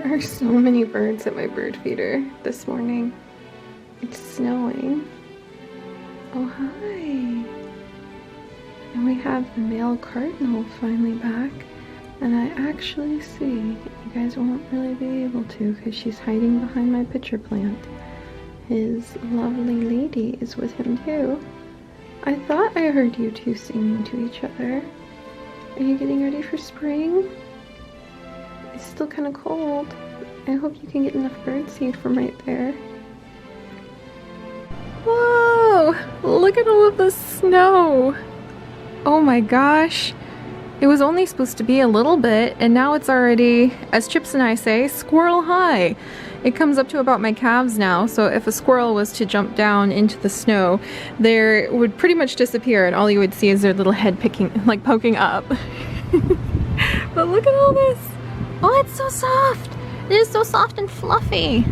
There are so many birds at my bird feeder this morning. It's snowing. Oh, hi. And we have the male cardinal finally back. And I actually see, you guys won't really be able to because she's hiding behind my pitcher plant. His lovely lady is with him too. I thought I heard you two singing to each other. Are you getting ready for spring? It's still kind of cold. I hope you can get enough birdseed from right there. Whoa! Look at all of the snow! Oh my gosh. It was only supposed to be a little bit, and now it's already, as Chips and I say, squirrel high. It comes up to about my calves now, so if a squirrel was to jump down into the snow, they would pretty much disappear, and all you would see is their little head poking up. But look at all this! Oh, it's so soft! It is so soft and fluffy!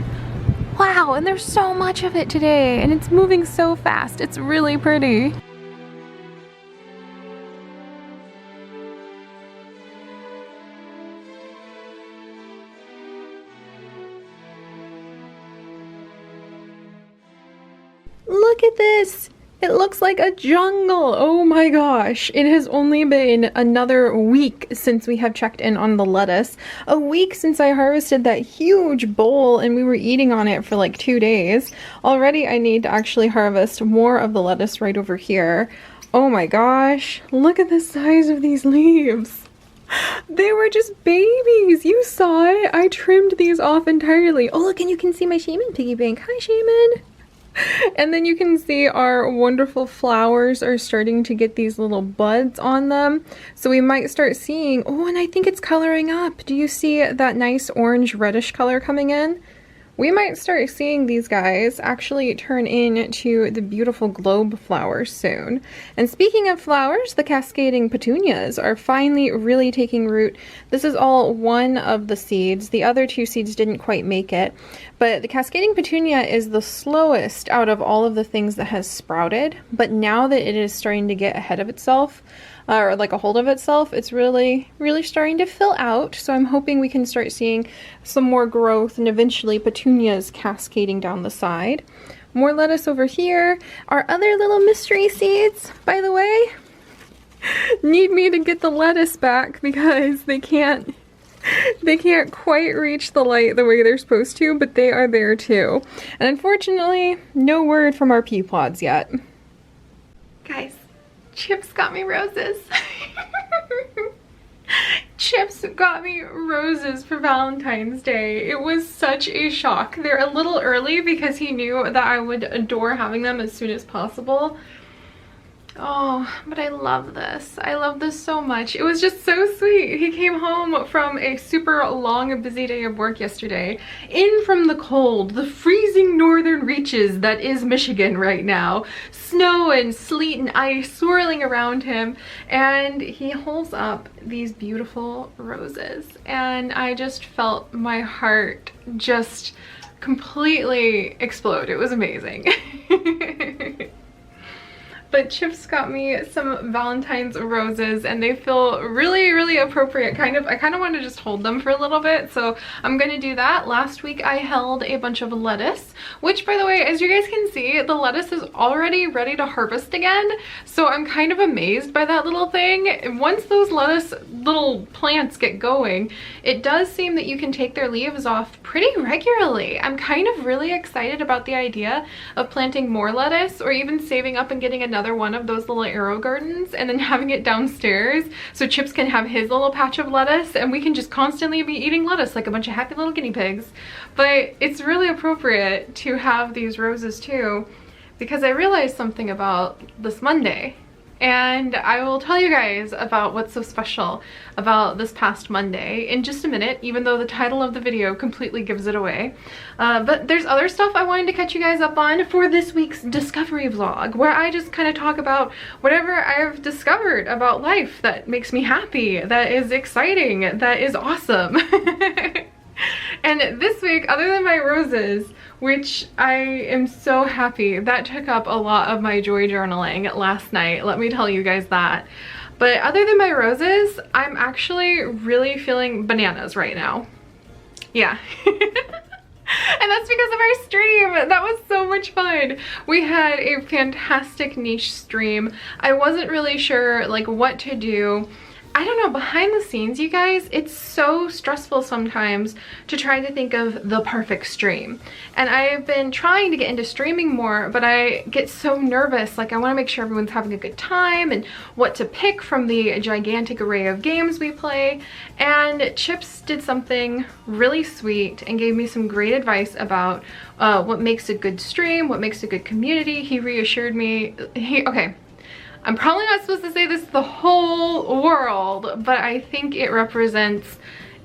Wow, and there's so much of it today, and it's moving so fast. It's really pretty. Look at this! It looks like a jungle! Oh my gosh! It has only been another week since we have checked in on the lettuce. A week since I harvested that huge bowl and we were eating on it for like 2 days. Already I need to actually harvest more of the lettuce right over here. Oh my gosh! Look at the size of these leaves! They were just babies! You saw it! I trimmed these off entirely. Oh look, and you can see my shaman piggy bank. Hi shaman! And then you can see our wonderful flowers are starting to get these little buds on them. So we might start seeing, oh, and I think it's coloring up. Do you see that nice orange reddish color coming in? We might start seeing these guys actually turn into the beautiful globe flowers soon. And speaking of flowers, the cascading petunias are finally really taking root. This is all one of the seeds. The other 2 seeds didn't quite make it. But the cascading petunia is the slowest out of all of the things that has sprouted. But now that it is starting to get ahead of itself, or like a hold of itself, it's really starting to fill out. So I'm hoping we can start seeing some more growth and eventually petunias cascading down the side. More lettuce over here. Our other little mystery seeds, by the way, need me to get the lettuce back because they can't quite reach the light the way they're supposed to, but they are there too. And unfortunately, no word from our pea pods yet. Guys, Chips got me roses. Chips got me roses for Valentine's Day. It was such a shock. They're a little early because he knew that I would adore having them as soon as possible. Oh, but I love this. I love this so much. It was just so sweet. He came home from a super long and busy day of work yesterday, in from the cold, the freezing northern reaches that is Michigan right now. Snow and sleet and ice swirling around him, and he holds up these beautiful roses. And I just felt my heart just completely explode. It was amazing. But Chips got me some Valentine's roses and they feel really appropriate. I kind of want to just hold them for a little bit, so I'm going to do that. Last week I held a bunch of lettuce, which by the way, as you guys can see, the lettuce is already ready to harvest again. So I'm kind of amazed by that little thing. Once those lettuce little plants get going, it does seem that you can take their leaves off pretty regularly. I'm kind of really excited about the idea of planting more lettuce or even saving up and getting another one of those little arrow gardens and then having it downstairs so Chips can have his little patch of lettuce and we can just constantly be eating lettuce like a bunch of happy little guinea pigs. But it's really appropriate to have these roses too, because I realized something about this Monday. And I will tell you guys about what's so special about this past Monday in just a minute, even though the title of the video completely gives it away. But there's other stuff I wanted to catch you guys up on for this week's discovery vlog, where I just kind of talk about whatever I've discovered about life that makes me happy, that is exciting, that is awesome. And this week, other than my roses, which I am so happy, that took up a lot of my joy journaling last night, let me tell you guys that. But other than my roses, I'm actually really feeling bananas right now. Yeah. And that's because of our stream. That was so much fun. We had a fantastic niche stream. I wasn't really sure like what to do. I don't know, behind the scenes, you guys, it's so stressful sometimes to try to think of the perfect stream. And I've been trying to get into streaming more, but I get so nervous. Like, I want to make sure everyone's having a good time and what to pick from the gigantic array of games we play. And Chips did something really sweet and gave me some great advice about what makes a good stream, what makes a good community. He reassured me, okay. I'm probably not supposed to say this to the whole world, but I think it represents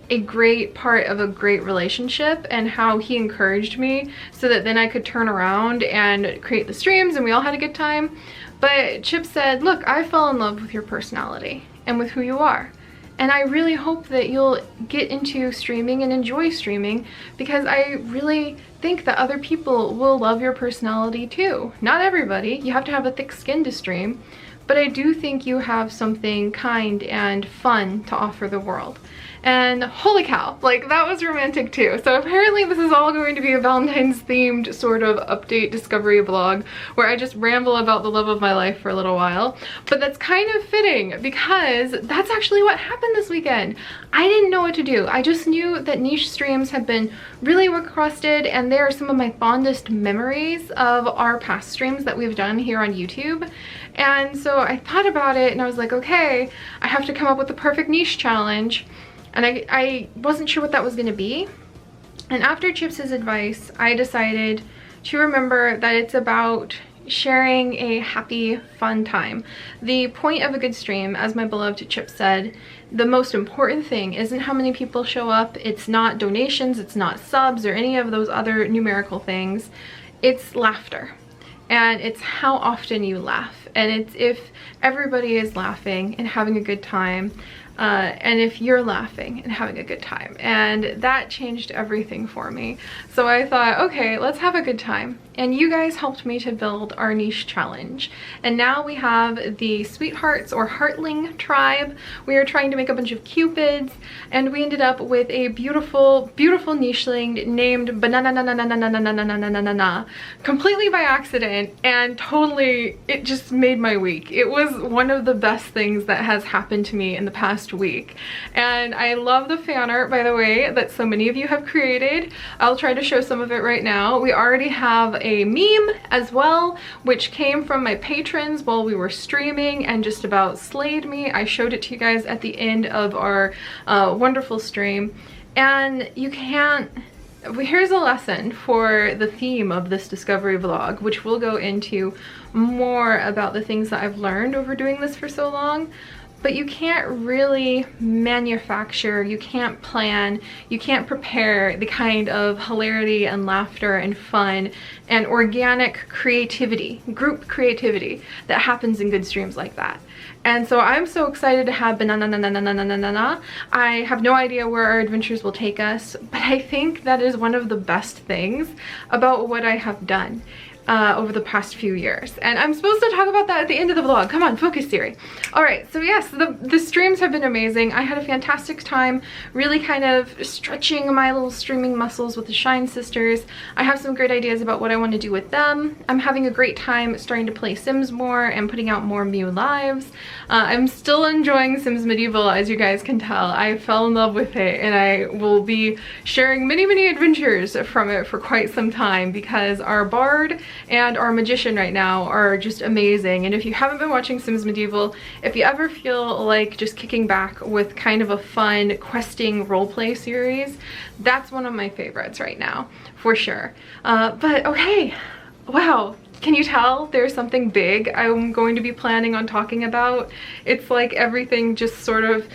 a great part of a great relationship and how he encouraged me so that then I could turn around and create the streams and we all had a good time. But Chip said, look, I fell in love with your personality and with who you are. And I really hope that you'll get into streaming and enjoy streaming, because I really think that other people will love your personality too. Not everybody, you have to have a thick skin to stream, but I do think you have something kind and fun to offer the world. And holy cow, like that was romantic too. So apparently this is all going to be a Valentine's themed sort of update discovery vlog where I just ramble about the love of my life for a little while. But that's kind of fitting because that's actually what happened this weekend. I didn't know what to do. I just knew that niche streams have been really requested, and they are some of my fondest memories of our past streams that we've done here on YouTube. And so I thought about it and I was like, okay, I have to come up with the perfect niche challenge. And I wasn't sure what that was gonna be. And after Chips's advice, I decided to remember that it's about sharing a happy, fun time. The point of a good stream, as my beloved Chip said, the most important thing isn't how many people show up. It's not donations, it's not subs or any of those other numerical things. It's laughter. And it's how often you laugh. And it's if everybody is laughing and having a good time, and if you're laughing and having a good time. And that changed everything for me. So I thought, okay, let's have a good time. And you guys helped me to build our niche challenge. And now we have the Sweethearts or Heartling tribe. We are trying to make a bunch of cupids, and we ended up with a beautiful, beautiful nicheling named Banana, completely by accident, and totally, it just made my week. It was one of the best things that has happened to me in the past week. And I love the fan art, by the way, that so many of you have created. I'll try to show some of it right now. We already have a meme as well, which came from my patrons while we were streaming and just about slayed me. I showed it to you guys at the end of our wonderful stream. And you can't, here's a lesson for the theme of this discovery vlog, which we'll go into more about the things that I've learned over doing this for so long. But you can't really manufacture, you can't plan, you can't prepare the kind of hilarity and laughter and fun and organic creativity, group creativity that happens in good streams like that. And so I'm so excited to have Banana. I have no idea where our adventures will take us, but I think that is one of the best things about what I have done over the past few years. And I'm supposed to talk about that at the end of the vlog. Come on, focus, Seri. All right, so yes, the streams have been amazing. I had a fantastic time really kind of stretching my little streaming muscles with the Shine sisters. I have some great ideas about what I want to do with them. I'm having a great time starting to play Sims more and putting out more Mew lives. I'm still enjoying Sims Medieval, as you guys can tell. I fell in love with it, and I will be sharing many, many adventures from it for quite some time, because our bard and our magician right now are just amazing. And if you haven't been watching Sims Medieval, if you ever feel like just kicking back with kind of a fun questing roleplay series, that's one of my favorites right now, for sure. But okay, wow. Can you tell there's something big I'm going to be planning on talking about? It's like everything just sort of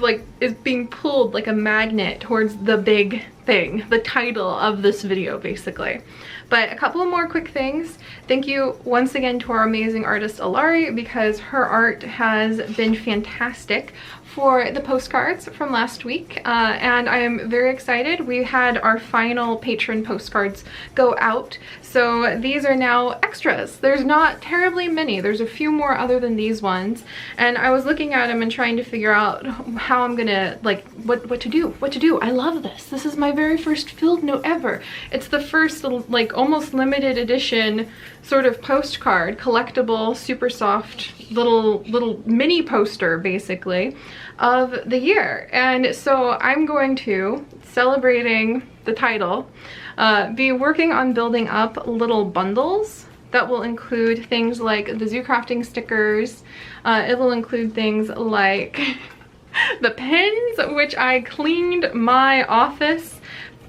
like is being pulled like a magnet towards the big thing, the title of this video basically. But a couple of more quick things. Thank you once again to our amazing artist Alari, because her art has been fantastic for the postcards from last week, and I am very excited. We had our final patron postcards go out, so these are now extras. There's not terribly many. There's a few more other than these ones, and I was looking at them and trying to figure out how I'm gonna, like, what to do. I love this. This is my very first field note ever. It's the first, like, almost limited edition sort of postcard, collectible, super soft little mini poster basically of the year. And so I'm going to, celebrating the title, be working on building up little bundles that will include things like the zoo crafting stickers. It will include things like the pens, which I cleaned my office,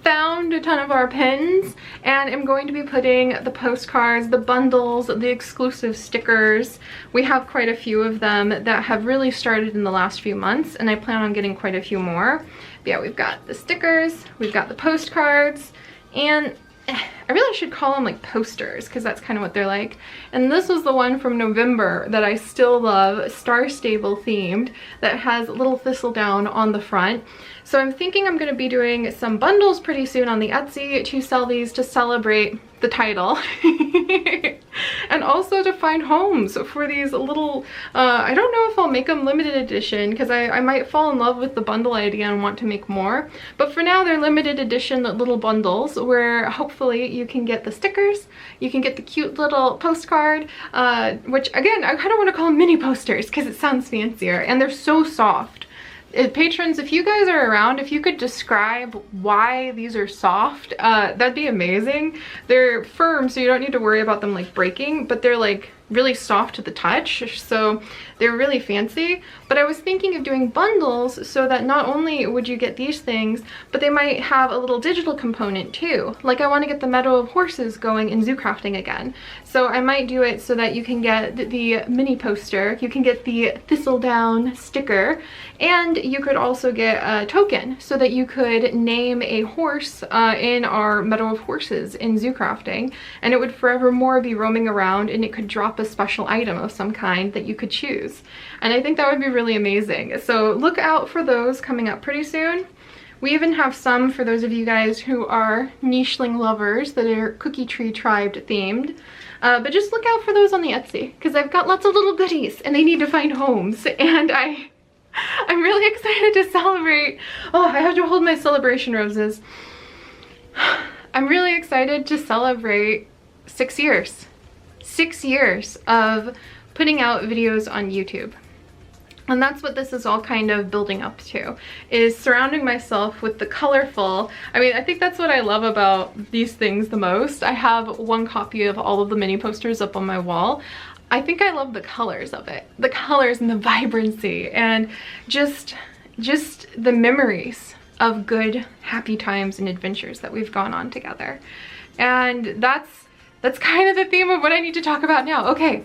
found a ton of our pens, and I'm going to be putting the postcards, the bundles, the exclusive stickers. We have quite a few of them that have really started in the last few months, and I plan on getting quite a few more. But yeah, we've got the stickers, we've got the postcards, and I really should call them like posters, because that's kind of what they're like. And this was the one from November that I still love, Star Stable themed, that has a little thistledown on the front. So I'm thinking I'm going to be doing some bundles pretty soon on the Etsy to sell these to celebrate the title. And also to find homes for these little, I don't know if I'll make them limited edition, because I might fall in love with the bundle idea and want to make more. But for now, they're limited edition little bundles where hopefully you can get the stickers, you can get the cute little postcard, which again, I kind of want to call them mini posters because it sounds fancier, and they're so soft. Patrons, if you guys are around, if you could describe why these are soft, that'd be amazing. They're firm, so you don't need to worry about them like breaking, but they're like really soft to the touch, so they're really fancy. But I was thinking of doing bundles so that not only would you get these things, but they might have a little digital component too. Like, I want to get the Meadow of Horses going in zoo crafting again, so I might do it so that you can get the mini poster, you can get the thistledown sticker, and you could also get a token so that you could name a horse in our Meadow of Horses in zoo crafting, and it would forevermore be roaming around, and it could drop a special item of some kind that you could choose. And I think that would be really amazing. So look out for those coming up pretty soon. We even have some for those of you guys who are nicheling lovers that are Cookie Tree Tribe themed. But just look out for those on the Etsy, because I've got lots of little goodies and they need to find homes, and I'm really excited to celebrate. Oh, I have to hold my celebration roses. I'm really excited to celebrate 6 years. 6 years of putting out videos on YouTube. And that's what this is all kind of building up to, is surrounding myself with the colorful. I mean, I think that's what I love about these things the most. I have one copy of all of the mini posters up on my wall. I think I love the colors of it. The colors and the vibrancy, and just the memories of good, happy times and adventures that we've gone on together. And that's kind of the theme of what I need to talk about now. Okay.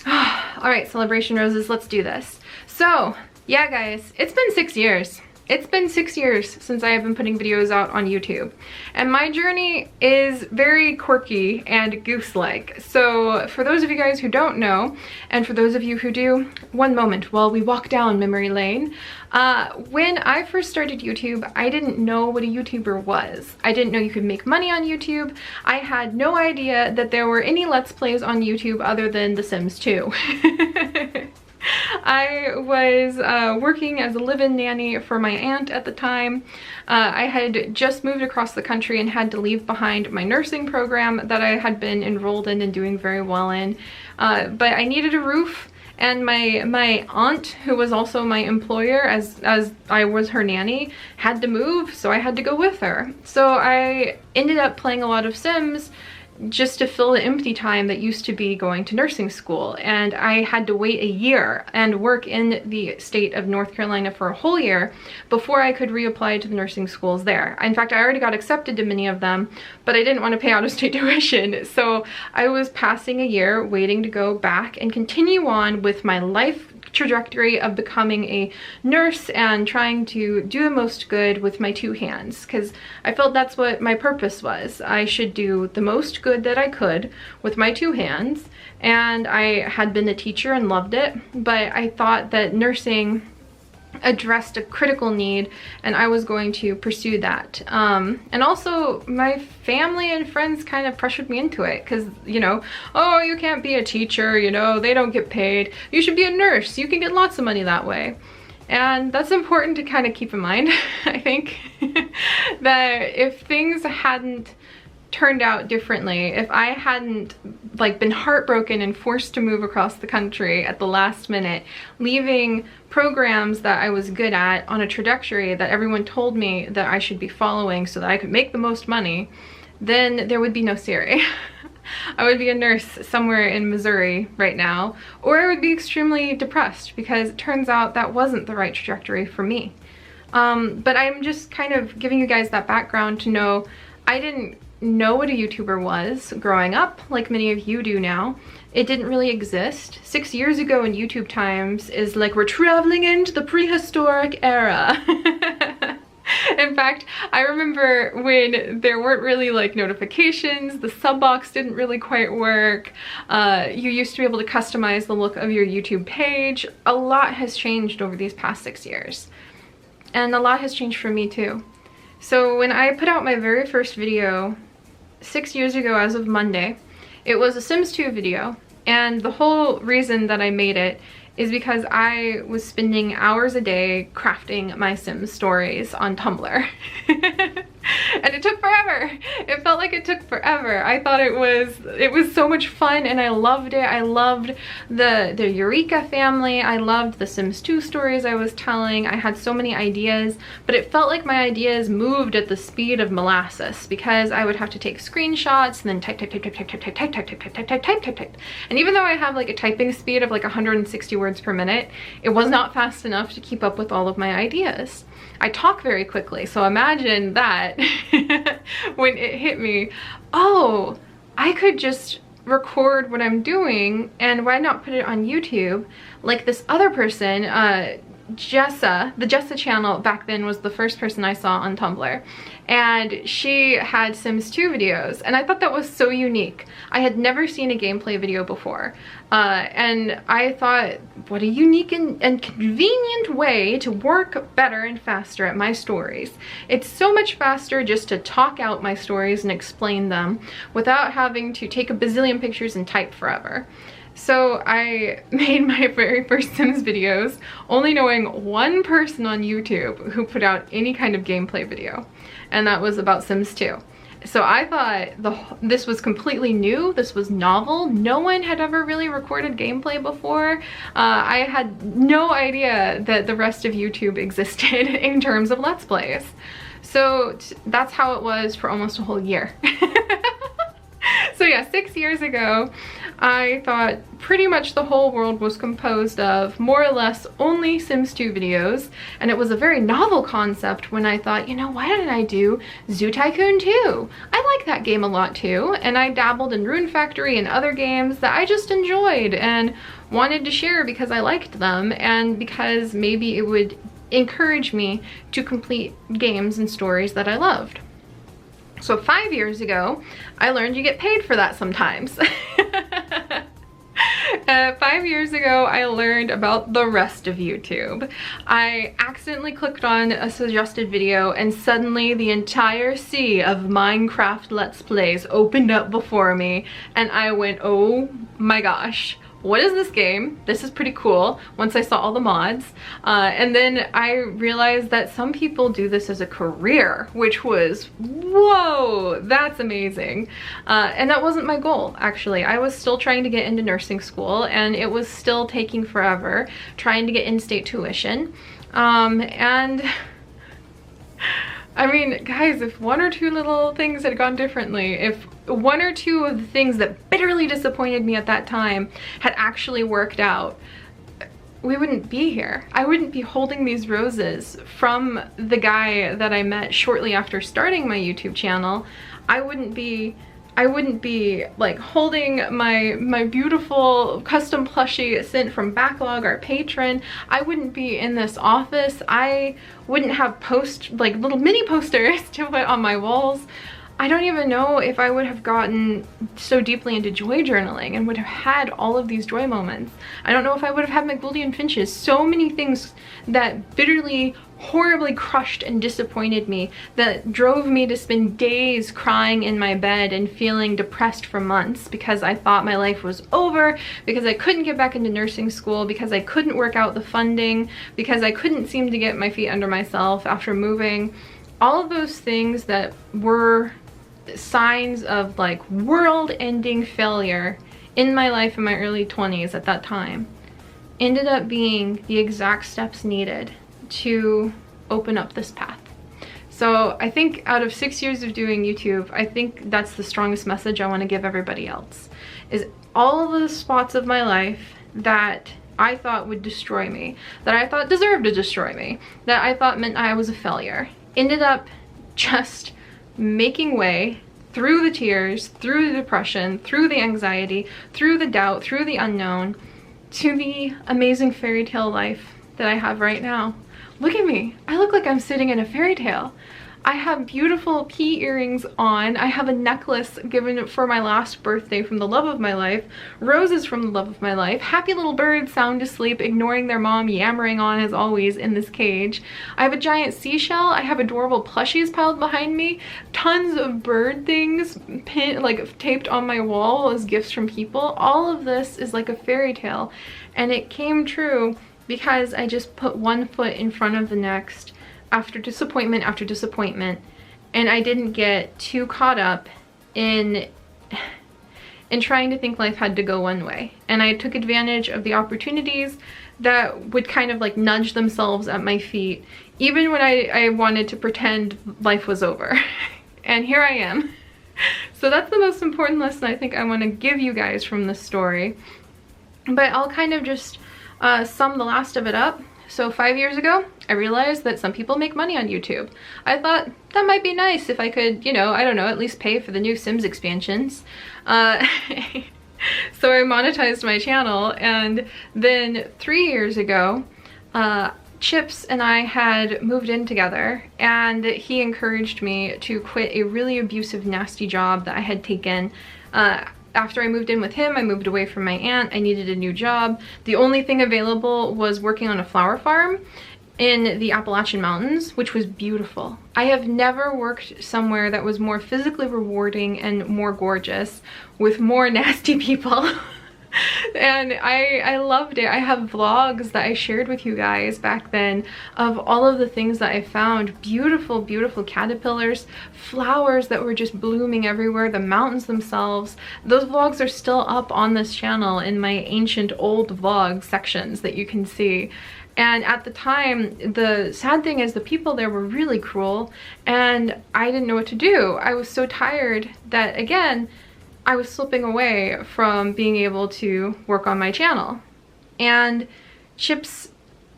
All right, celebration roses, let's do this. So yeah, guys, it's been 6 years. It's been 6 years since I have been putting videos out on YouTube, and my journey is very quirky and goose-like. So for those of you guys who don't know, and for those of you who do, one moment while we walk down memory lane. When I first started YouTube, I didn't know what a YouTuber was. I didn't know you could make money on YouTube. I had no idea that there were any Let's Plays on YouTube other than The Sims 2. I was working as a live-in nanny for my aunt at the time. I had just moved across the country and had to leave behind my nursing program that I had been enrolled in and doing very well in. But I needed a roof, and my aunt, who was also my employer as I was her nanny, had to move, so I had to go with her. So I ended up playing a lot of Sims just to fill the empty time that used to be going to nursing school. And I had to wait a year and work in the state of North Carolina for a whole year before I could reapply to the nursing schools there. In fact, I already got accepted to many of them, but I didn't want to pay out-of-state tuition. So I was passing a year waiting to go back and continue on with my life trajectory of becoming a nurse and trying to do the most good with my two hands, because I felt that's what my purpose was. I should do the most good that I could with my two hands, and I had been a teacher and loved it, but I thought that nursing addressed a critical need and I was going to pursue that. And also my family and friends kind of pressured me into it because, you know, oh, you can't be a teacher, you know, they don't get paid. You should be a nurse. You can get lots of money that way. And that's important to kind of keep in mind, I think, that if things hadn't turned out differently, if I hadn't like been heartbroken and forced to move across the country at the last minute, leaving programs that I was good at on a trajectory that everyone told me that I should be following so that I could make the most money, then there would be no Seri. I would be a nurse somewhere in Missouri right now, or I would be extremely depressed because it turns out that wasn't the right trajectory for me. But I'm just kind of giving you guys that background to know I didn't know what a YouTuber was growing up, like many of you do now. It didn't really exist. 6 years ago in YouTube times is like we're traveling into the prehistoric era. In fact, I remember when there weren't really like notifications, the sub box didn't really quite work. You used to be able to customize the look of your YouTube page. A lot has changed over these past 6 years. And a lot has changed for me too. So when I put out my very first video 6 years ago as of Monday, it was a Sims 2 video, and the whole reason that I made it is because I was spending hours a day crafting my Sims stories on Tumblr. And it took forever. It felt like it took forever. I thought it was so much fun and I loved it. I loved the Eureka family. I loved the Sims 2 stories I was telling. I had so many ideas, but it felt like my ideas moved at the speed of molasses because I would have to take screenshots and then type. And even though I have like a typing speed of like 160 words per minute, it was not fast enough to keep up with all of my ideas. I talk very quickly, so imagine that when it hit me, oh, I could just record what I'm doing and why not put it on YouTube like this other person, Jessa. The Jessa channel back then was the first person I saw on Tumblr, and she had Sims 2 videos, and I thought that was so unique. I had never seen a gameplay video before, and I thought, what a unique and convenient way to work better and faster at my stories. It's so much faster just to talk out my stories and explain them without having to take a bazillion pictures and type forever. So I made my very first Sims videos only knowing one person on YouTube who put out any kind of gameplay video, and that was about Sims 2. So I thought this was completely new, this was novel. No one had ever really recorded gameplay before. I had no idea that the rest of YouTube existed in terms of Let's Plays. So that's how it was for almost a whole year. So yeah, 6 years ago, I thought pretty much the whole world was composed of more or less only Sims 2 videos, and it was a very novel concept when I thought, you know, why didn't I do Zoo Tycoon 2? I like that game a lot too, and I dabbled in Rune Factory and other games that I just enjoyed and wanted to share because I liked them and because maybe it would encourage me to complete games and stories that I loved. So 5 years ago, I learned you get paid for that sometimes. 5 years ago, I learned about the rest of YouTube. I accidentally clicked on a suggested video and suddenly the entire sea of Minecraft Let's Plays opened up before me and I went, oh my gosh. What is this game? This is pretty cool once I saw all the mods. And then I realized that some people do this as a career, which was, whoa, that's amazing. And that wasn't my goal, actually. I was still trying to get into nursing school and it was still taking forever, trying to get in-state tuition. And I mean, guys, if one or two little things had gone differently, if one or two of the things that bitterly disappointed me at that time had actually worked out, we wouldn't be here. I wouldn't be holding these roses from the guy that I met shortly after starting my YouTube channel. I wouldn't be I wouldn't be like holding my beautiful custom plushie sent from Backlog, our patron. I wouldn't be in this office. I wouldn't have like little mini posters to put on my walls. I don't even know if I would have gotten so deeply into joy journaling and would have had all of these joy moments. I don't know if I would have had Mongolian finches. So many things that bitterly, horribly crushed and disappointed me, that drove me to spend days crying in my bed and feeling depressed for months because I thought my life was over, because I couldn't get back into nursing school, because I couldn't work out the funding, because I couldn't seem to get my feet under myself after moving. All of those things that were signs of like world-ending failure in my life in my early 20s at that time ended up being the exact steps needed to open up this path. So I think out of 6 years of doing YouTube, I think that's the strongest message I want to give everybody else, is all of the spots of my life that I thought would destroy me, that I thought deserved to destroy me, that I thought meant I was a failure, ended up just making way through the tears, through the depression, through the anxiety, through the doubt, through the unknown, to the amazing fairy tale life that I have right now. Look at me. I look like I'm sitting in a fairy tale. I have beautiful key earrings on. I have a necklace given for my last birthday from the love of my life, roses from the love of my life, happy little birds sound asleep, ignoring their mom, yammering on as always in this cage. I have a giant seashell. I have adorable plushies piled behind me, tons of bird things taped on my wall as gifts from people. All of this is like a fairy tale, and it came true because I just put one foot in front of the next after disappointment after disappointment, and I didn't get too caught up in trying to think life had to go one way. And I took advantage of the opportunities that would kind of like nudge themselves at my feet, even when I wanted to pretend life was over. And here I am. So that's the most important lesson I think I want to give you guys from this story. But I'll kind of just sum the last of it up. So 5 years ago, I realized that some people make money on YouTube. I thought that might be nice if I could, you know, I don't know, at least pay for the new Sims expansions. So I monetized my channel, and then 3 years ago, Chips and I had moved in together, and he encouraged me to quit a really abusive, nasty job that I had taken. After I moved in with him, I moved away from my aunt. I needed a new job. The only thing available was working on a flower farm in the Appalachian Mountains, which was beautiful. I have never worked somewhere that was more physically rewarding and more gorgeous with more nasty people. And I loved it. I have vlogs that I shared with you guys back then of all of the things that I found. Beautiful, beautiful caterpillars, flowers that were just blooming everywhere, the mountains themselves. Those vlogs are still up on this channel in my ancient old vlog sections that you can see. And at the time, the sad thing is the people there were really cruel, and I didn't know what to do. I was so tired that, again, I was slipping away from being able to work on my channel. And Chips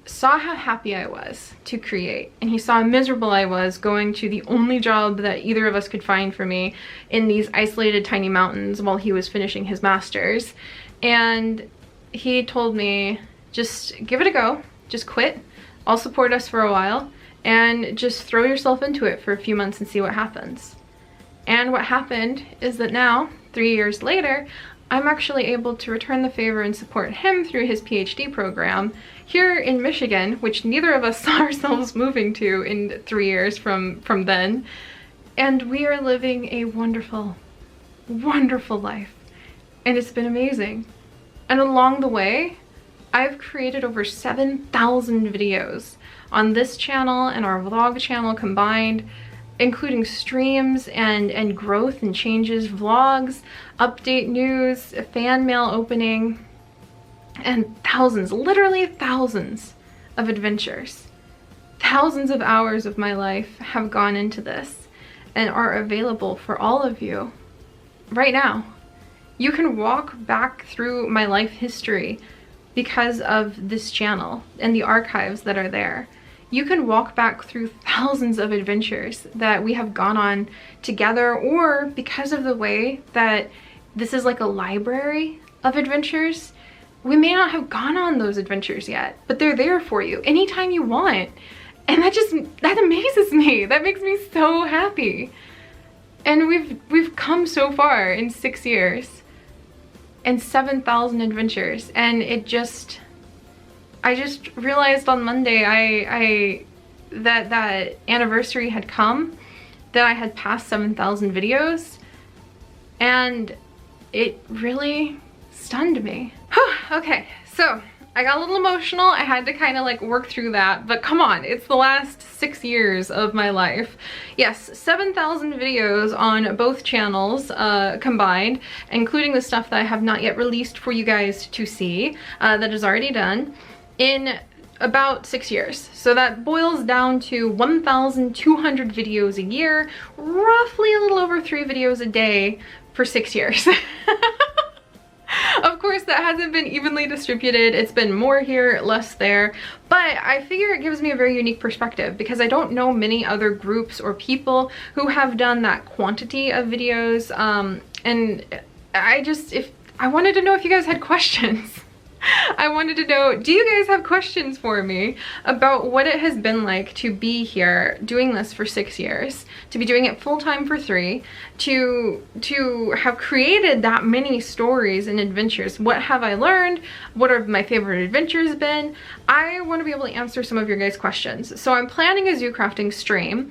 saw how happy I was to create, and he saw how miserable I was going to the only job that either of us could find for me in these isolated tiny mountains while he was finishing his master's. And he told me, just give it a go, just quit, I'll support us for a while, and just throw yourself into it for a few months and see what happens. And what happened is that now, 3 years later, I'm actually able to return the favor and support him through his PhD program here in Michigan, which neither of us saw ourselves moving to in 3 years from then. And we are living a wonderful, wonderful life. And it's been amazing. And along the way, I've created over 7,000 videos on this channel and our vlog channel combined, including streams and growth and changes, vlogs, update news, a fan mail opening, and thousands, literally thousands of adventures. Thousands of hours of my life have gone into this and are available for all of you right now. You can walk back through my life history because of this channel and the archives that are there. you can walk back through thousands of adventures that we have gone on together, or because of the way that this is like a library of adventures, we may not have gone on those adventures yet, but they're there for you anytime you want. And that amazes me. That makes me so happy. And we've come so far in 6 years and 7,000 adventures. And I just realized on Monday that anniversary had come, that I had passed 7,000 videos, and it really stunned me. Okay, so I got a little emotional. I had to kind of like work through that, but come on, it's the last 6 years of my life. Yes, 7,000 videos on both channels combined, including the stuff that I have not yet released for you guys to see, that is already done, in about 6 years. So that boils down to 1,200 videos a year, roughly a little over 3 videos a day for 6 years. Of course, that hasn't been evenly distributed. It's been more here, less there, but I figure it gives me a very unique perspective because I don't know many other groups or people who have done that quantity of videos. And I wanted to know if you guys had questions. I wanted to know, do you guys have questions for me about what it has been like to be here doing this for 6 years, to be doing it full-time for 3, to have created that many stories and adventures? What have I learned? What have my favorite adventures been? I want to be able to answer some of your guys' questions. So I'm planning a zoo crafting stream,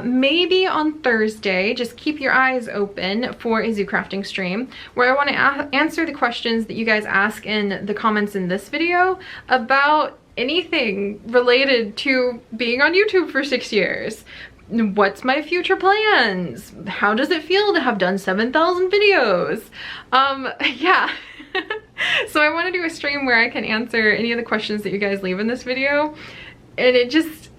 maybe on Thursday. Just keep your eyes open for a zoo crafting stream where I want to answer the questions that you guys ask in the comments in this video about anything related to being on YouTube for 6 years. What's my future plans? How does it feel to have done 7,000 videos? Yeah. So I want to do a stream where I can answer any of the questions that you guys leave in this video. And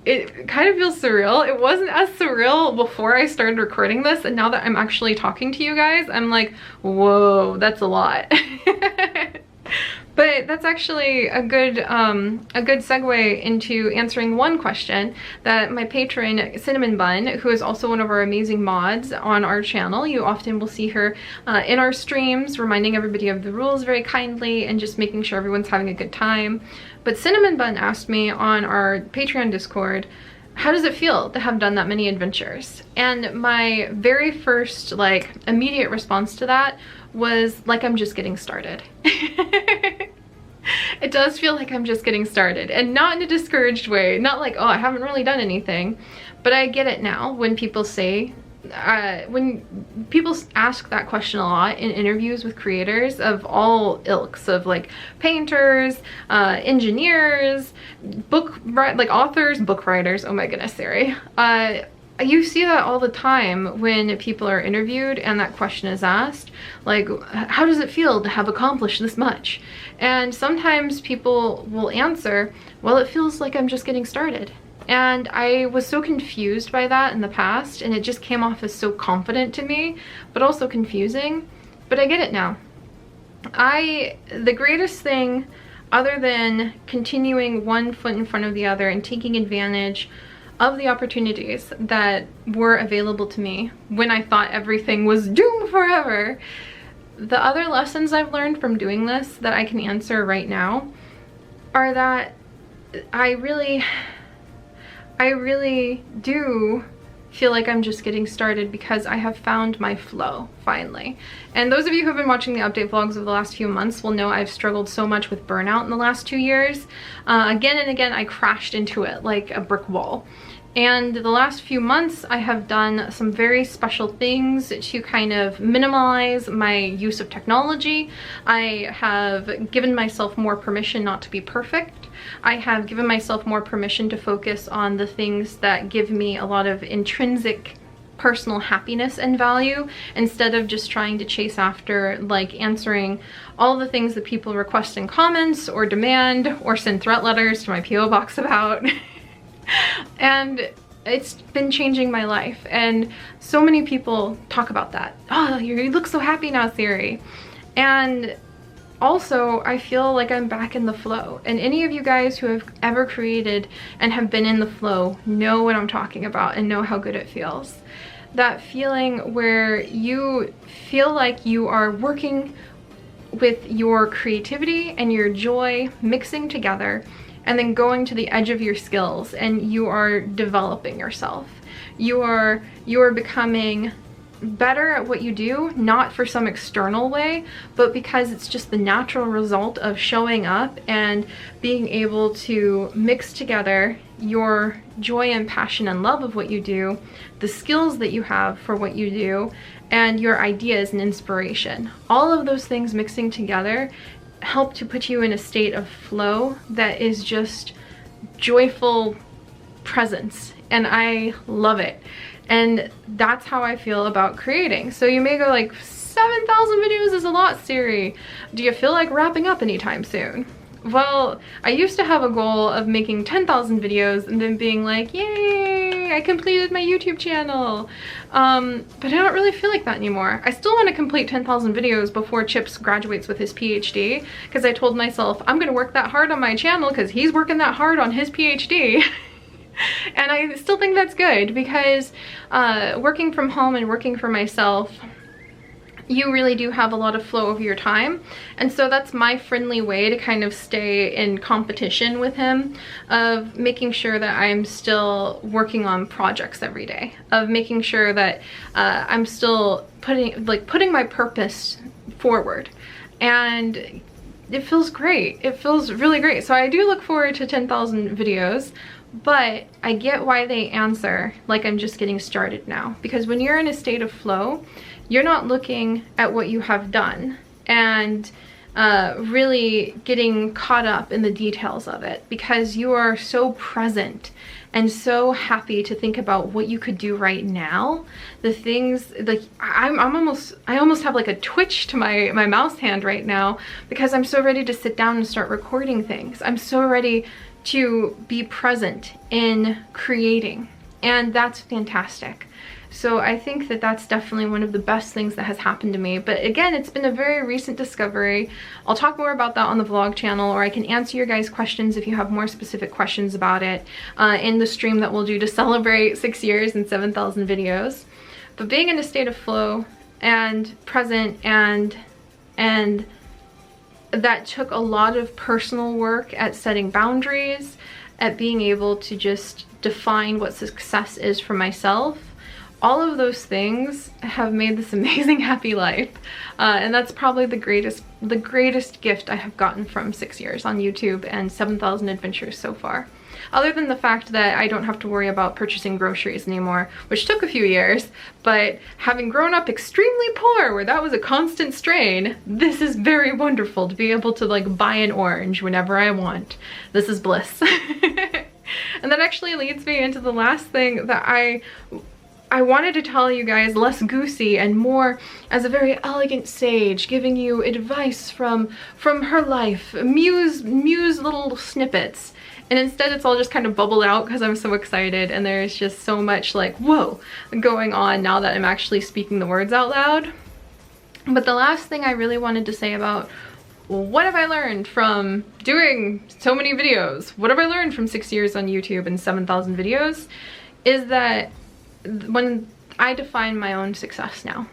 it kind of feels surreal. It wasn't as surreal before I started recording this, and now that I'm actually talking to you guys, I'm like, whoa, that's a lot. But that's actually a good segue into answering one question that my patron Cinnamon Bun, who is also one of our amazing mods on our channel, you often will see her in our streams reminding everybody of the rules very kindly and just making sure everyone's having a good time. But Cinnamon Bun asked me on our Patreon Discord, how does it feel to have done that many adventures? And my very first like immediate response to that was like, I'm just getting started. It does feel like I'm just getting started, and not in a discouraged way, not like, oh, I haven't really done anything, but I get it now when people say, when people ask that question a lot in interviews with creators of all ilks, of like painters, engineers, authors, book writers, oh my goodness, Seri. You see that all the time when people are interviewed and that question is asked, like, how does it feel to have accomplished this much? And sometimes people will answer, well, it feels like I'm just getting started. And I was so confused by that in the past, and it just came off as so confident to me, but also confusing. But I get it now. The greatest thing, other than continuing one foot in front of the other and taking advantage of the opportunities that were available to me when I thought everything was doomed forever, the other lessons I've learned from doing this that I can answer right now are that I really do feel like I'm just getting started because I have found my flow finally. And those of you who have been watching the update vlogs over the last few months will know I've struggled so much with burnout in the last 2 years. Again and again, I crashed into it like a brick wall. And the last few months, I have done some very special things to kind of minimize my use of technology. I have given myself more permission not to be perfect. I have given myself more permission to focus on the things that give me a lot of intrinsic personal happiness and value, instead of just trying to chase after like answering all the things that people request in comments or demand or send threat letters to my PO box about. And it's been changing my life, and so many people talk about that. Oh, you look so happy now, Seri. And also, I feel like I'm back in the flow. And any of you guys who have ever created and have been in the flow know what I'm talking about and know how good it feels. That feeling where you feel like you are working with your creativity and your joy mixing together, and then going to the edge of your skills, and you are developing yourself. You are becoming better at what you do, not for some external way, but because it's just the natural result of showing up and being able to mix together your joy and passion and love of what you do, the skills that you have for what you do, and your ideas and inspiration. All of those things mixing together help to put you in a state of flow that is just joyful presence, and I love it. And that's how I feel about creating. So you may go like, 7,000 videos is a lot, Seri. Do you feel like wrapping up anytime soon? Well, I used to have a goal of making 10,000 videos and then being like, yay, I completed my YouTube channel. But I don't really feel like that anymore. I still want to complete 10,000 videos before Chips graduates with his PhD, because I told myself I'm gonna work that hard on my channel because he's working that hard on his PhD. And I still think that's good, because working from home and working for myself, you really do have a lot of flow over your time. And so that's my friendly way to kind of stay in competition with him, of making sure that I'm still working on projects every day, of making sure that I'm still putting my purpose forward. And it feels great. It feels really great. So I do look forward to 10,000 videos. But I get why they answer like I'm just getting started now, because when you're in a state of flow, you're not looking at what you have done and really getting caught up in the details of it, because you are so present and so happy to think about what you could do right now. The things like I almost have like a twitch to my mouse hand right now, because I'm so ready to sit down and start recording things. I'm so ready to be present in creating, and that's fantastic. So I think that that's definitely one of the best things that has happened to me. But again, it's been a very recent discovery. I'll talk more about that on the vlog channel, or I can answer your guys' questions if you have more specific questions about it in the stream that we'll do to celebrate 6 years and 7,000 videos. But being in a state of flow and present, and that took a lot of personal work at setting boundaries, at being able to just define what success is for myself. All of those things have made this amazing happy life, and that's probably the greatest gift I have gotten from 6 years on YouTube and 7,000 adventures so far. Other than the fact that I don't have to worry about purchasing groceries anymore, which took a few years, but having grown up extremely poor where that was a constant strain, this is very wonderful to be able to like buy an orange whenever I want. This is bliss. And that actually leads me into the last thing that I wanted to tell you guys, less goosey and more as a very elegant sage, giving you advice from her life, muse little snippets. And instead it's all just kind of bubbled out because I'm so excited, and there's just so much like, whoa, going on now that I'm actually speaking the words out loud. But the last thing I really wanted to say about what have I learned from doing so many videos, what have I learned from 6 years on YouTube and 7,000 videos, is that when I define my own success now.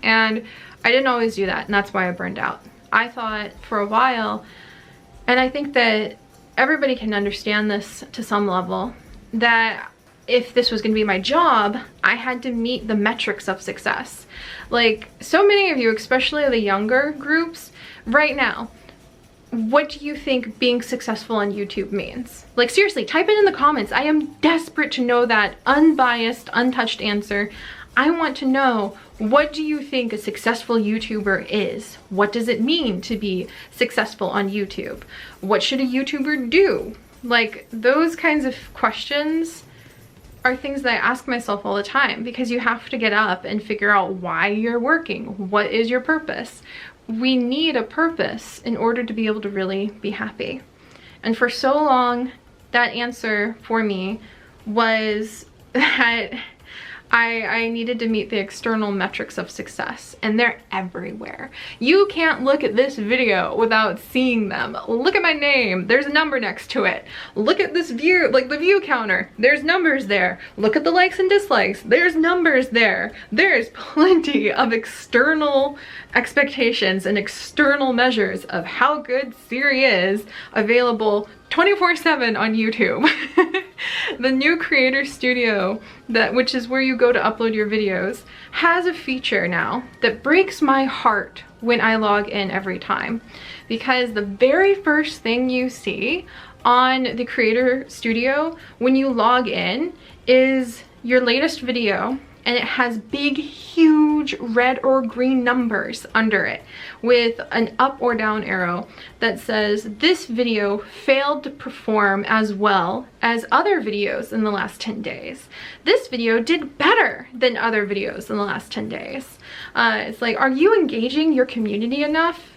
And I didn't always do that, and that's why I burned out. I thought for a while, and I think that everybody can understand this to some level, that if this was going to be my job, I had to meet the metrics of success. Like, so many of you, especially the younger groups, right now, what do you think being successful on YouTube means? Like, seriously, type it in the comments. I am desperate to know that unbiased, untouched answer. I want to know, what do you think a successful YouTuber is? What does it mean to be successful on YouTube? What should a YouTuber do? Like, those kinds of questions are things that I ask myself all the time, because you have to get up and figure out why you're working. What is your purpose? We need a purpose in order to be able to really be happy. And for so long, that answer for me was that I needed to meet the external metrics of success, and they're everywhere. You can't look at this video without seeing them. Look at my name, there's a number next to it. Look at this view, like the view counter, there's numbers there. Look at the likes and dislikes, there's numbers there. There's plenty of external expectations and external measures of how good Seri is available 24/7 on YouTube. The new creator studio, which is where you go to upload your videos, has a feature now that breaks my heart when I log in every time, because the very first thing you see on the creator studio when you log in is your latest video, and it has big, huge red or green numbers under it with an up or down arrow that says this video failed to perform as well as other videos in the last 10 days. This video did better than other videos in the last 10 days. It's like, are you engaging your community enough?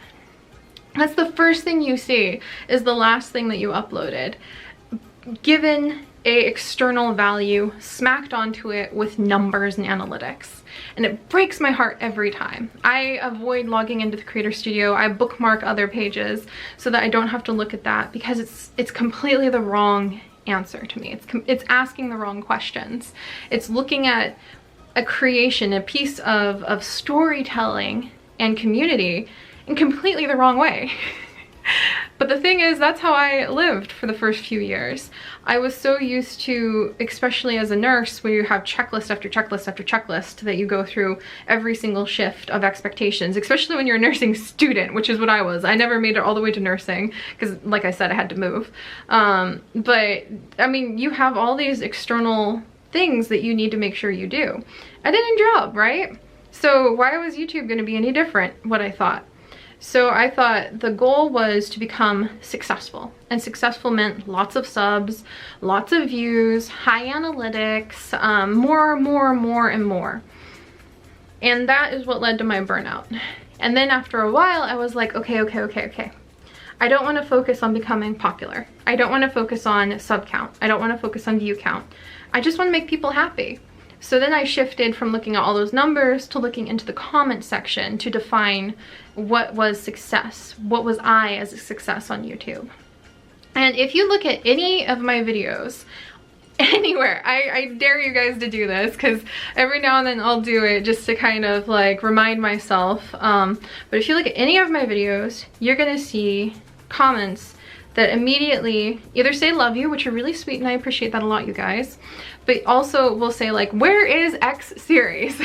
That's the first thing you see, is the last thing that you uploaded, given a external value smacked onto it with numbers and analytics. And it breaks my heart every time. I avoid logging into the creator studio. I bookmark other pages so that I don't have to look at that, because it's completely the wrong answer to me. It's asking the wrong questions. It's looking at a creation, a piece of storytelling and community in completely the wrong way. But the thing is, that's how I lived for the first few years. I was so used to, especially as a nurse, where you have checklist after checklist after checklist that you go through every single shift of expectations, especially when you're a nursing student, which is what I was. I never made it all the way to nursing because, like I said, I had to move. But I mean, you have all these external things that you need to make sure you do. I did a job, right? So why was YouTube going to be any different, what I thought? So I thought the goal was to become successful, and successful meant lots of subs, lots of views, high analytics, more and more. And that is what led to my burnout. And then after a while, I was like, okay. I don't want to focus on becoming popular. I don't want to focus on sub count. I don't want to focus on view count. I just want to make people happy. So then I shifted from looking at all those numbers to looking into the comment section to define what was success. What was I as a success on YouTube? And if you look at any of my videos, anywhere, I dare you guys to do this, because every now and then I'll do it just to kind of like remind myself. But if you look at any of my videos, you're gonna see comments that immediately either say love you, which are really sweet and I appreciate that a lot, you guys, but also will say like, where is X series?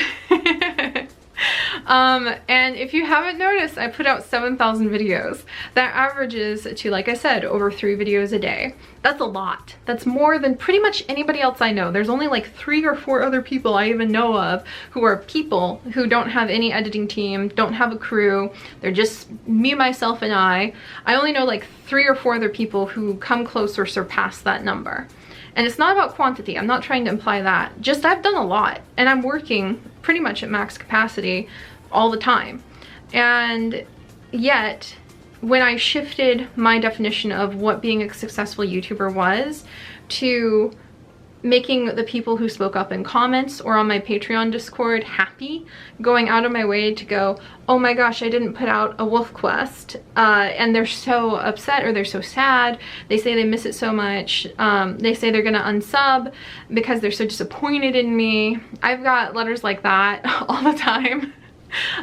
And if you haven't noticed, I put out 7,000 videos. That averages to, like I said, over 3 videos a day. That's a lot. That's more than pretty much anybody else I know. There's only like 3 or 4 other people I even know of who are people who don't have any editing team, don't have a crew. They're just me, myself, and I. I only know like 3 or 4 other people who come close or surpass that number. And it's not about quantity. I'm not trying to imply that. Just I've done a lot, and I'm working pretty much at max capacity all the time. And yet, when I shifted my definition of what being a successful YouTuber was to making the people who spoke up in comments or on my Patreon Discord happy, going out of my way to go, oh my gosh, I didn't put out a wolf quest, and they're so upset or they're so sad, they say they miss it so much, they say they're gonna unsub because they're so disappointed in me. I've got letters like that all the time.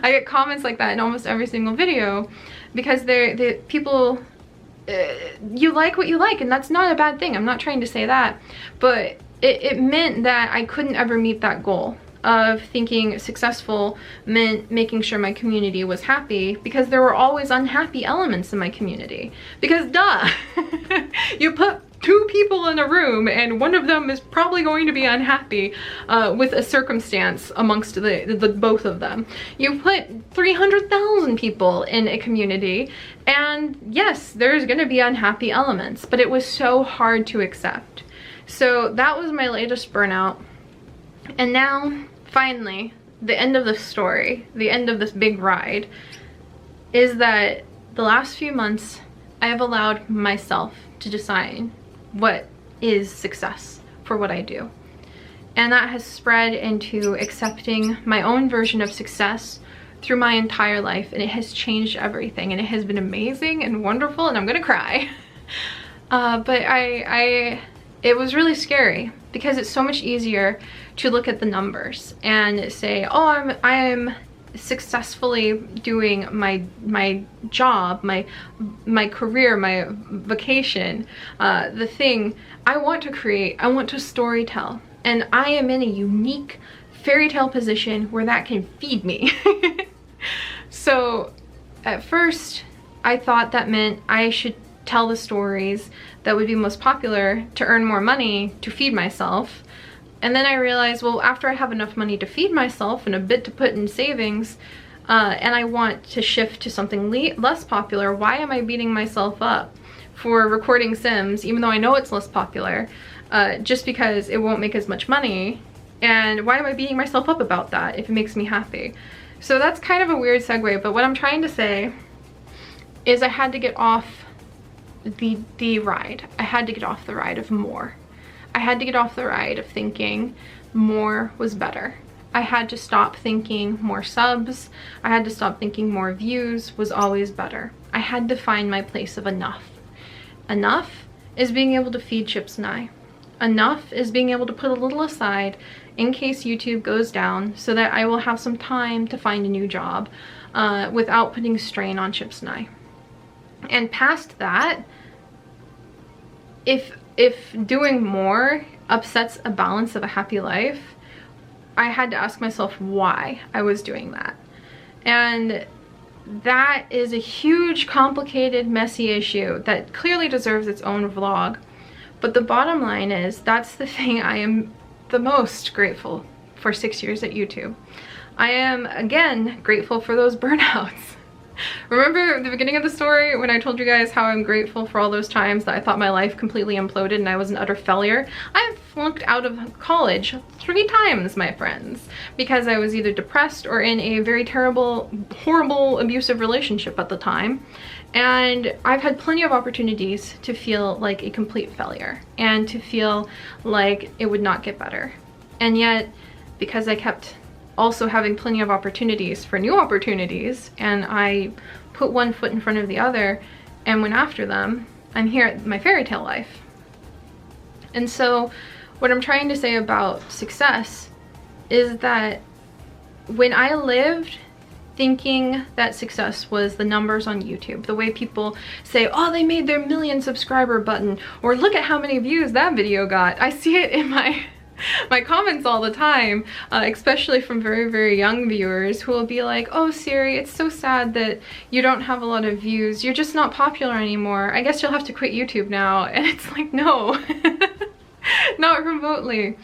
I get comments like that in almost every single video, because the people, you like what you like, and that's not a bad thing. I'm not trying to say that, but it meant that I couldn't ever meet that goal of thinking successful meant making sure my community was happy, because there were always unhappy elements in my community. Because duh, you put 2 people in a room and one of them is probably going to be unhappy with a circumstance amongst the both of them. You put 300,000 people in a community, and yes, there's going to be unhappy elements, but it was so hard to accept. So that was my latest burnout. And now, finally, the end of the story, the end of this big ride, is that the last few months I have allowed myself to decide what is success for what I do. And that has spread into accepting my own version of success through my entire life, and it has changed everything, and it has been amazing and wonderful, and I'm gonna cry. But it was really scary because it's so much easier to look at the numbers and say, oh, I am successfully doing my job, my career, my vocation, the thing I want to create. I want to storytell, and I am in a unique fairy tale position where that can feed me. So at first I thought that meant I should tell the stories that would be most popular to earn more money to feed myself. And then I realized, well, after I have enough money to feed myself and a bit to put in savings, and I want to shift to something less popular, why am I beating myself up for recording Sims, even though I know it's less popular, just because it won't make as much money? And why am I beating myself up about that if it makes me happy? So that's kind of a weird segue, but what I'm trying to say is I had to get off the ride. I had to get off the ride of more. I had to get off the ride of thinking more was better. I had to stop thinking more subs. I had to stop thinking more views was always better. I had to find my place of enough. Enough is being able to feed Chips and I. Enough is being able to put a little aside in case YouTube goes down so that I will have some time to find a new job without putting strain on Chips and I. And past that, if doing more upsets a balance of a happy life, I had to ask myself why I was doing that. And that is a huge, complicated, messy issue that clearly deserves its own vlog. But the bottom line is, that's the thing I am the most grateful for 6 years at YouTube. I am, again, grateful for those burnouts. Remember the beginning of the story when I told you guys how I'm grateful for all those times that I thought my life completely imploded and I was an utter failure? I've flunked out of college 3 times, my friends, because I was either depressed or in a very terrible, horrible, abusive relationship at the time. And I've had plenty of opportunities to feel like a complete failure and to feel like it would not get better. And yet, because I kept also having plenty of opportunities for new opportunities, and I put one foot in front of the other and went after them, I'm here at my fairy tale life. And so what I'm trying to say about success is that when I lived thinking that success was the numbers on YouTube, the way people say, oh, they made their 1 million subscriber button, or look at how many views that video got. I see it in my comments all the time, especially from very, very young viewers who will be like, oh, Seri, it's so sad that you don't have a lot of views. You're just not popular anymore. I guess you'll have to quit YouTube now. And it's like, no, not remotely.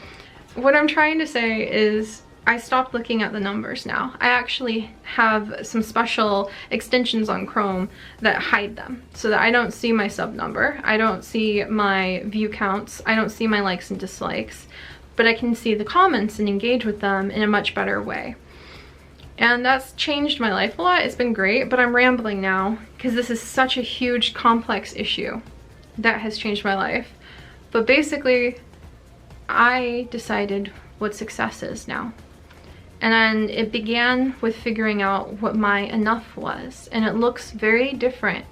What I'm trying to say is I stopped looking at the numbers now. I actually have some special extensions on Chrome that hide them so that I don't see my sub number. I don't see my view counts. I don't see my likes and dislikes. But I can see the comments and engage with them in a much better way. And that's changed my life a lot. It's been great, but I'm rambling now because this is such a huge, complex issue that has changed my life. But basically, I decided what success is now. And then it began with figuring out what my enough was. And it looks very different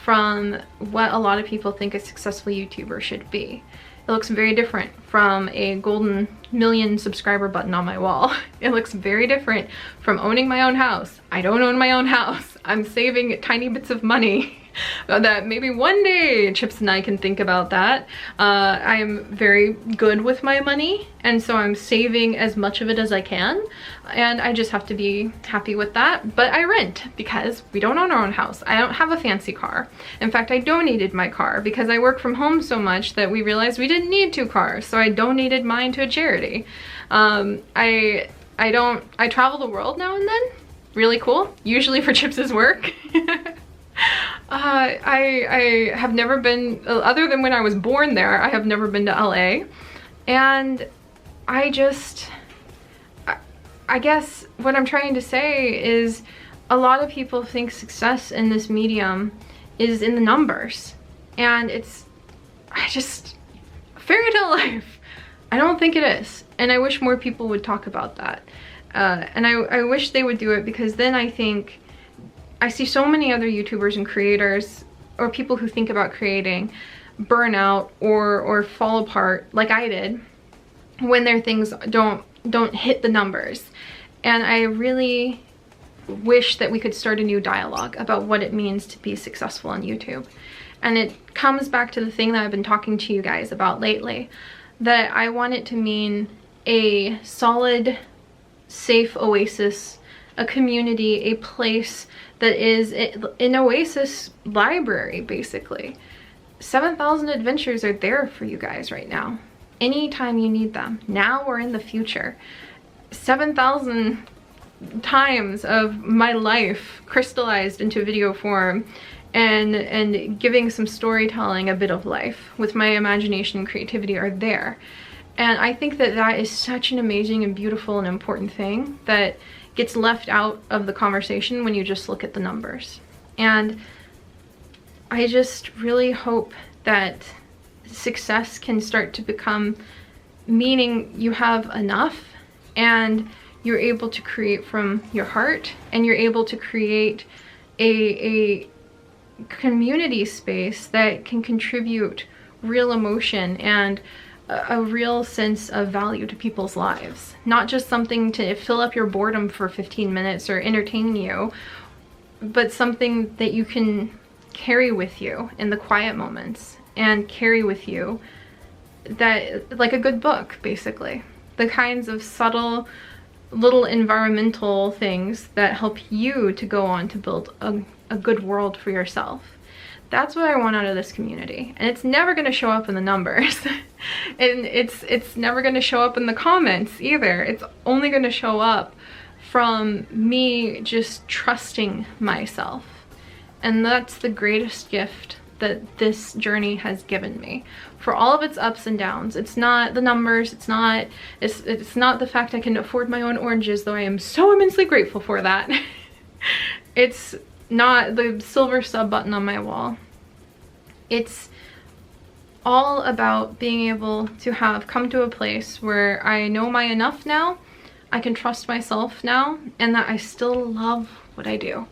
from what a lot of people think a successful YouTuber should be. It looks very different from a golden 1 million subscriber button on my wall. It looks very different from owning my own house. I don't own my own house. I'm saving tiny bits of money that maybe one day Chips and I can think about that. I'm very good with my money, and so I'm saving as much of it as I can, and I just have to be happy with that. But I rent because we don't own our own house. I don't have a fancy car. In fact, I donated my car because I work from home so much that we realized we didn't need 2 cars, so I donated mine to a charity. I travel the world now and then. Really cool. Usually for Chips's work. I have never been, other than when I was born there, I have never been to LA. And I guess what I'm trying to say is a lot of people think success in this medium is in the numbers. And fairy tale life. I don't think it is. And I wish more people would talk about that. And I wish they would do it, because then I think I see so many other YouTubers and creators, or people who think about creating, burn out or fall apart like I did when their things don't hit the numbers. And I really wish that we could start a new dialogue about what it means to be successful on YouTube. And it comes back to the thing that I've been talking to you guys about lately, that I want it to mean a solid, safe oasis, a community, a place that is an oasis library, basically. 7,000 adventures are there for you guys right now, anytime you need them, now or in the future. 7,000 times of my life crystallized into video form, and giving some storytelling a bit of life with my imagination and creativity are there. And I think that that is such an amazing and beautiful and important thing that gets left out of the conversation when you just look at the numbers. And I just really hope that success can start to become meaning you have enough, and you're able to create from your heart, and you're able to create a community space that can contribute real emotion and a real sense of value to people's lives. Not just something to fill up your boredom for 15 minutes or entertain you, but something that you can carry with you in the quiet moments, and carry with you that, like a good book, basically. The kinds of subtle little environmental things that help you to go on to build a good world for yourself. That's what I want out of this community. And it's never going to show up in the numbers. And it's never going to show up in the comments either. It's only going to show up from me just trusting myself. And that's the greatest gift that this journey has given me. For all of its ups and downs. It's not the numbers, it's not the fact I can afford my own oranges, though I am so immensely grateful for that. It's not the silver sub button on my wall. It's all about being able to have come to a place where I know my enough now, I can trust myself now, and that I still love what I do.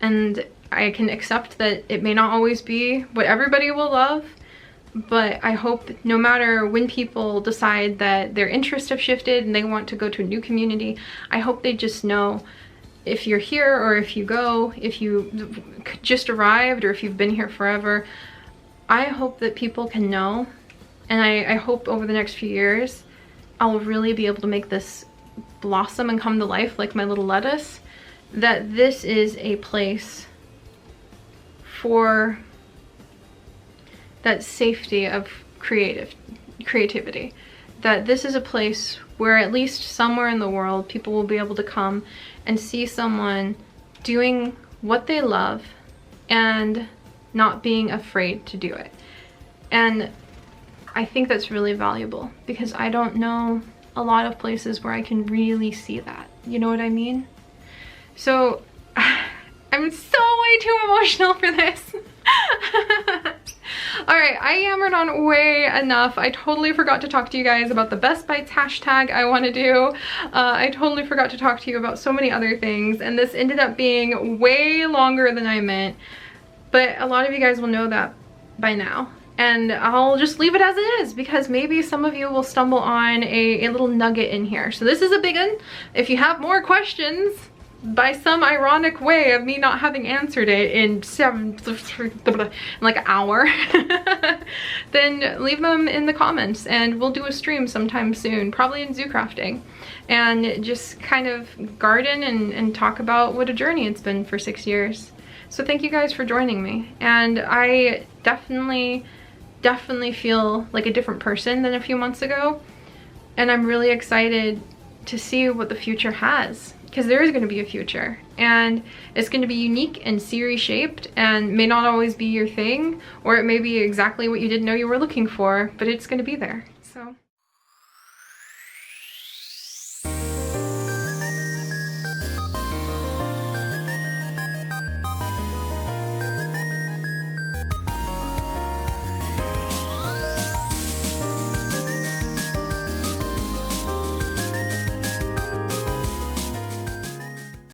And I can accept that it may not always be what everybody will love, but I hope no matter when people decide that their interests have shifted and they want to go to a new community, I hope they just know, if you're here or if you go, if you just arrived or if you've been here forever, I hope that people can know, and I hope over the next few years I'll really be able to make this blossom and come to life like my little lettuce, that this is a place for that safety of creativity, that this is a place where at least somewhere in the world people will be able to come and see someone doing what they love and not being afraid to do it. And I think that's really valuable, because I don't know a lot of places where I can really see that, you know what I mean? So I'm so way too emotional for this. Alright, I yammered on way enough. I totally forgot to talk to you guys about the Best Bites hashtag I want to do. I totally forgot to talk to you about so many other things, and this ended up being way longer than I meant. But a lot of you guys will know that by now. And I'll just leave it as it is, because maybe some of you will stumble on a little nugget in here. So this is a big one. If you have more questions, by some ironic way of me not having answered it in like an hour, then leave them in the comments and we'll do a stream sometime soon, probably in zoo crafting, and just kind of garden and talk about what a journey it's been for 6 years. So thank you guys for joining me, and I definitely feel like a different person than a few months ago, and I'm really excited to see what the future has. Because there is going to be a future, and it's going to be unique and Seri shaped, and may not always be your thing, or it may be exactly what you didn't know you were looking for, but it's going to be there. So